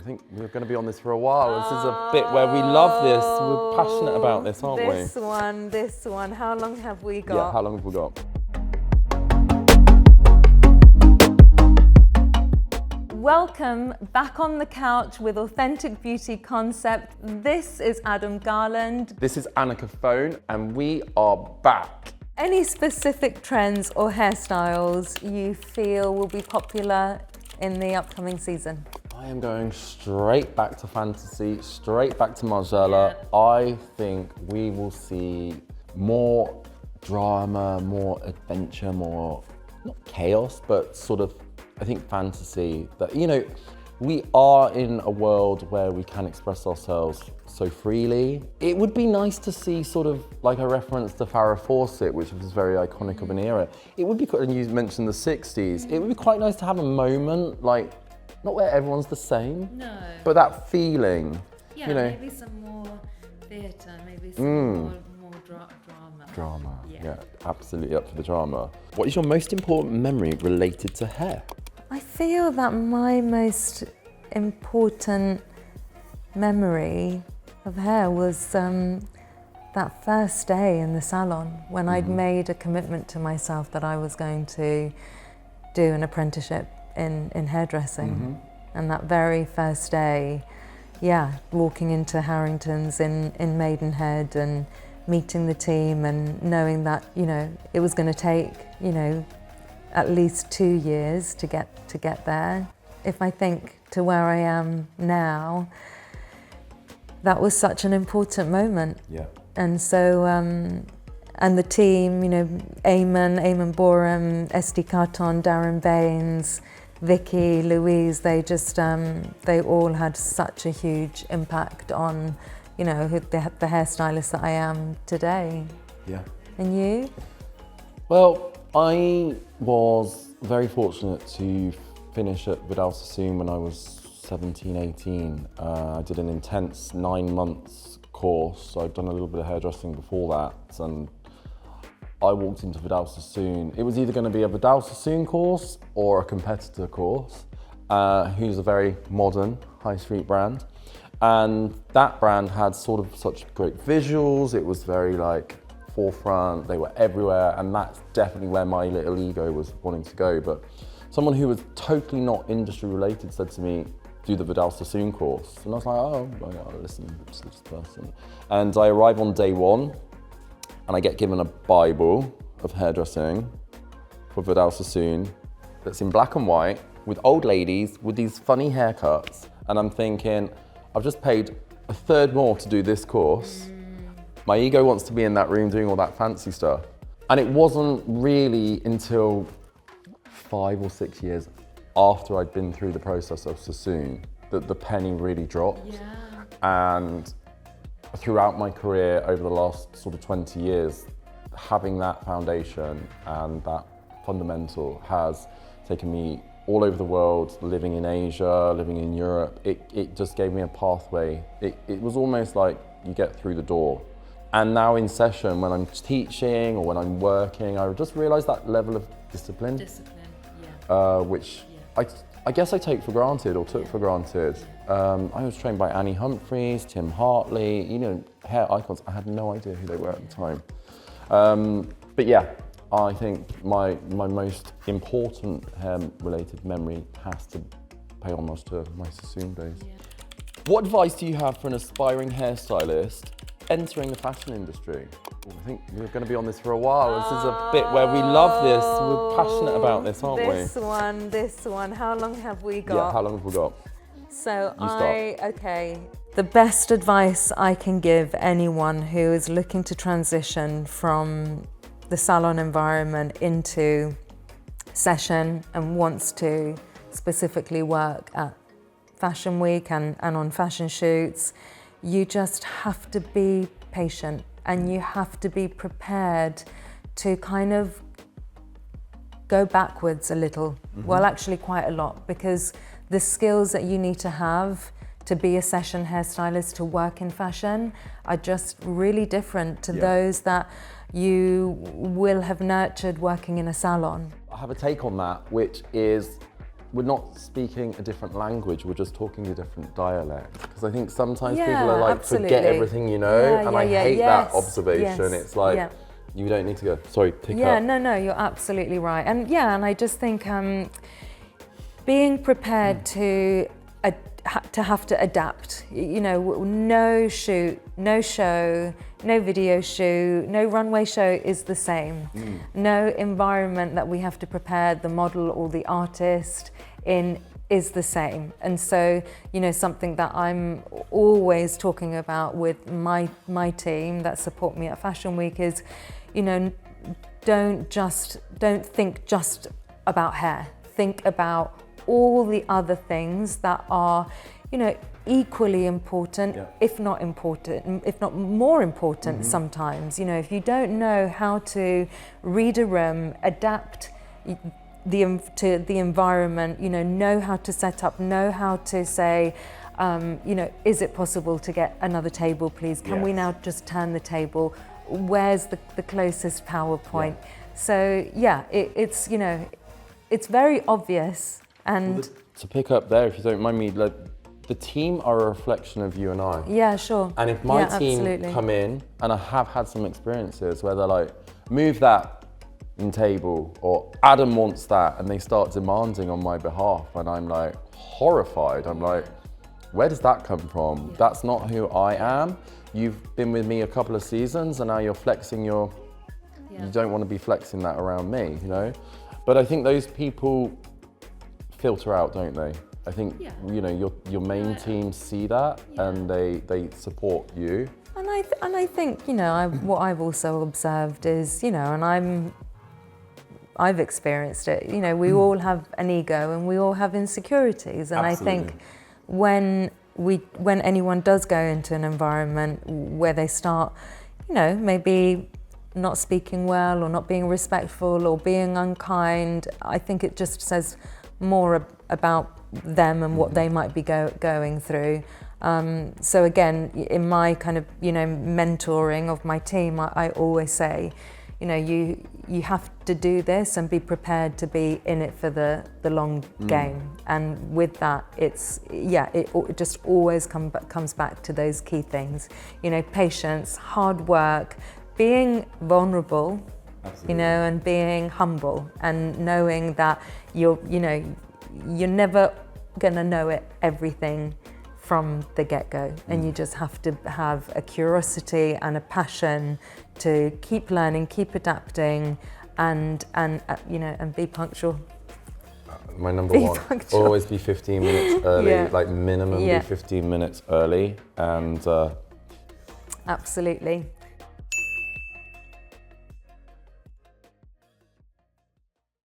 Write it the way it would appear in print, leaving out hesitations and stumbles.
think we're going to be on this for a while. This is a bit where we love this. We're passionate about this, aren't we? This one. How long have we got? Yeah, how long have we got? Welcome back on the couch with Authentic Beauty Concept. This is Adam Garland. This is Cofone, and we are back. Any specific trends or hairstyles you feel will be popular in the upcoming season? I am going straight back to fantasy, straight back to Margiela. Yeah. I think we will see more drama, more adventure, more, not chaos, but sort of, I think fantasy. That, you know, we are in a world where we can express ourselves so freely. It would be nice to see sort of like a reference to Farrah Fawcett, which was very iconic of an era. It would be, and you mentioned the 60s, it would be quite nice to have a moment, like, not where everyone's the same, no, but that feeling. Yeah, you know, maybe some more theatre, maybe some more drama. Drama, yeah, absolutely up for the drama. What is your most important memory related to hair? I feel that my most important memory of hair was that first day in the salon when I'd made a commitment to myself that I was going to do an apprenticeship in hairdressing. And that very first day, walking into Harrington's in Maidenhead and meeting the team and knowing that, you know, it was going to take, you know, at least 2 years to get there. If I think to where I am now, that was such an important moment. Yeah. And so, and the team, you know, Eamon Borum, Esty Carton, Darren Baines, Vicky, Louise, they just, they all had such a huge impact on, you know, the hairstylist that I am today. Yeah. And you? Well, I was very fortunate to finish at Vidal Sassoon when I was 17, 18. I did an intense 9 months course. I'd done a little bit of hairdressing before that, and I walked into Vidal Sassoon. It was either going to be a Vidal Sassoon course or a competitor course, who's a very modern high street brand. And that brand had sort of such great visuals. It was very like forefront, they were everywhere, and that's definitely where my little ego was wanting to go. But someone who was totally not industry related said to me, do the Vidal Sassoon course. And I was like, oh, well, listen to this person. And I arrive on day one, and I get given a Bible of hairdressing for Vidal Sassoon that's in black and white with old ladies with these funny haircuts. And I'm thinking, I've just paid a third more to do this course. My ego wants to be in that room doing all that fancy stuff. And it wasn't really until 5 or 6 years after I'd been through the process of Sassoon that the penny really dropped. Yeah. And throughout my career over the last sort of 20 years, having that foundation and that fundamental has taken me all over the world, living in Asia, living in Europe. It just gave me a pathway. It was almost like you get through the door. And now in session, when I'm teaching or when I'm working, I just realised that level of discipline. Which I guess I take for granted or took for granted. I was trained by Annie Humphreys, Tim Hartley, you know, hair icons. I had no idea who they were at the time. But yeah, I think my most important hair-related memory has to pay homage to my Sassoon days. Yeah. What advice do you have for an aspiring hairstylist entering the fashion industry? I think we're going to be on this for a while. This is a bit where we love this. We're passionate about this, aren't we? This one. How long have we got? Yeah, how long have we got? So the best advice I can give anyone who is looking to transition from the salon environment into session and wants to specifically work at Fashion Week and on fashion shoots, you just have to be patient and you have to be prepared to kind of go backwards a little. Well, actually quite a lot, because the skills that you need to have to be a session hairstylist, to work in fashion, are just really different to those that you will have nurtured working in a salon. I have a take on that, which is we're not speaking a different language, we're just talking a different dialect. Because I think sometimes Yeah, people are like, absolutely. forget everything you know, Yeah, and yeah, I yeah, hate yes, that observation. yes, It's like, yeah. you don't need to go, sorry, pick Yeah, up. no, you're absolutely right. And yeah, and I just think being prepared to have to adapt, you know, no shoot, no show, no video shoot, no runway show is the same. No environment that we have to prepare the model or the artist in is the same. And so, you know, something that I'm always talking about with my team that support me at Fashion Week is, you know, don't think just about hair. Think about all the other things that are, you know, equally important, if not more important sometimes. You know, if you don't know how to read a room, adapt to the environment, you know how to set up, know how to say, you know, is it possible to get another table, please? Can we now just turn the table? Where's the closest PowerPoint? So yeah, it's, you know, it's very obvious. And to pick up there, if you don't mind me, like, the team are a reflection of you and I. Yeah, sure. And if my team absolutely. come in, and I have had some experiences where they're like, move that in table, or Adam wants that, and they start demanding on my behalf, and I'm like horrified. I'm like, where does that come from? That's not who I am. You've been with me a couple of seasons, and now you're flexing you don't want to be flexing that around me, you know? But I think those people filter out, don't they? I think, you know, your main team see that, and they support you. And I think, you know, what I've also observed is, you know, and I've experienced it, you know, we all have an ego and we all have insecurities. And Absolutely. I think when anyone does go into an environment where they start, you know, maybe not speaking well or not being respectful or being unkind, I think it just says more about them and what they might be going through. So again, in my kind of, you know, mentoring of my team, I always say, you know, you have to do this and be prepared to be in it for the long game. And with that, it just always comes back to those key things. You know, patience, hard work, being vulnerable, Absolutely. You know, and being humble, and knowing that you're never gonna know everything from the get-go, and you just have to have a curiosity and a passion to keep learning, keep adapting, and you know, and be punctual. My number one, punctual. Always be 15 minutes early, like minimum be 15 minutes early, and absolutely.